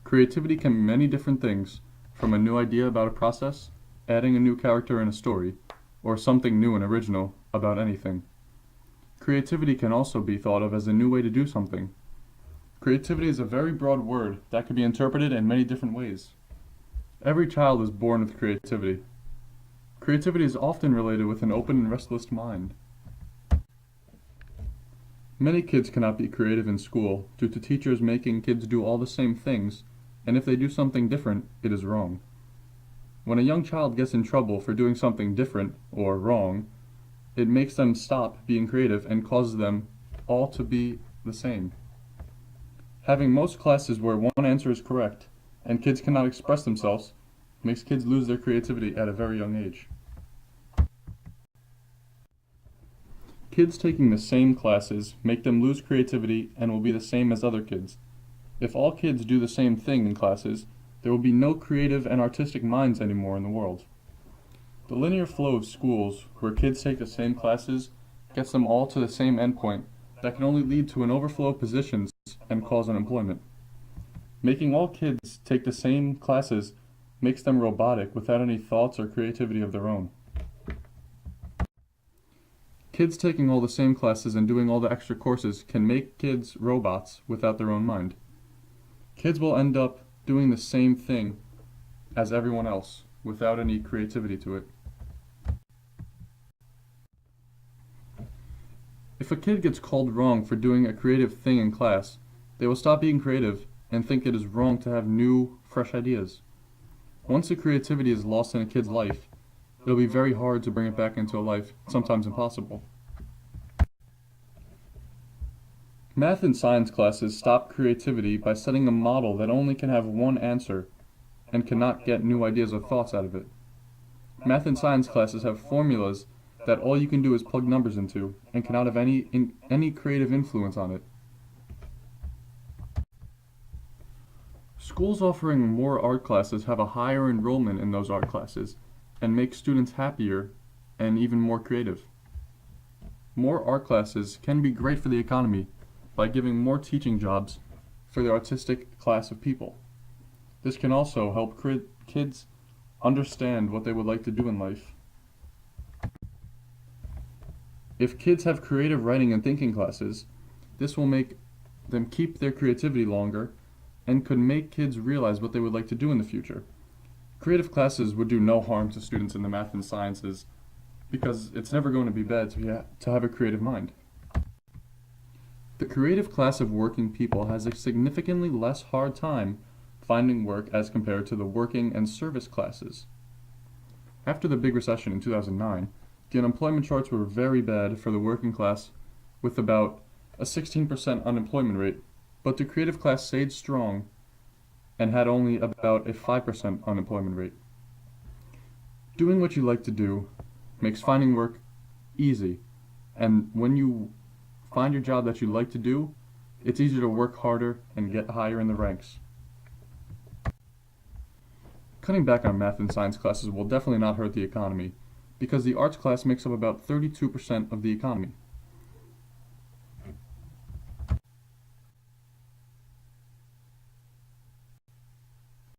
Creativity can be many different things, from a new idea about a process, adding a new character in a story, or something new and original about anything. Creativity can also be thought of as a new way to do something. Creativity is a very broad word that can be interpreted in many different ways. Every child is born with creativity. Creativity is often related with an open and restless mind. Many kids cannot be creative in school due to teachers making kids do all the same things, and if they do something different, it is wrong. When a young child gets in trouble for doing something different or wrong, it makes them stop being creative and causes them all to be the same. Having most classes where one answer is correct and kids cannot express themselves makes kids lose their creativity at a very young age. Kids taking the same classes make them lose creativity and will be the same as other kids. If all kids do the same thing in classes, there will be no creative and artistic minds anymore in the world. The linear flow of schools, where kids take the same classes, gets them all to the same endpoint that can only lead to an overflow of positions and cause unemployment. Making all kids take the same classes makes them robotic without any thoughts or creativity of their own. Kids taking all the same classes and doing all the extra courses can make kids robots without their own mind. Kids will end up doing the same thing as everyone else without any creativity to it. If a kid gets called wrong for doing a creative thing in class, they will stop being creative and think it is wrong to have new, fresh ideas. Once the creativity is lost in a kid's life, it'll be very hard to bring it back into a life, sometimes impossible. Math and science classes stop creativity by setting a model that only can have one answer and cannot get new ideas or thoughts out of it. Math and science classes have formulas that all you can do is plug numbers into and cannot have any creative influence on it. Schools offering more art classes have a higher enrollment in those art classes and make students happier and even more creative. More art classes can be great for the economy by giving more teaching jobs for the artistic class of people. This can also help kids understand what they would like to do in life. If kids have creative writing and thinking classes, this will make them keep their creativity longer and could make kids realize what they would like to do in the future. Creative classes would do no harm to students in the math and sciences because it's never going to be bad to have a creative mind. The creative class of working people has a significantly less hard time finding work as compared to the working and service classes. After the big recession in 2009, the unemployment charts were very bad for the working class with about a 16% unemployment rate, but the creative class stayed strong and had only about a 5% unemployment rate. Doing what you like to do makes finding work easy, and when you find your job that you like to do, it's easier to work harder and get higher in the ranks. Cutting back on math and science classes will definitely not hurt the economy, because the arts class makes up about 32% of the economy.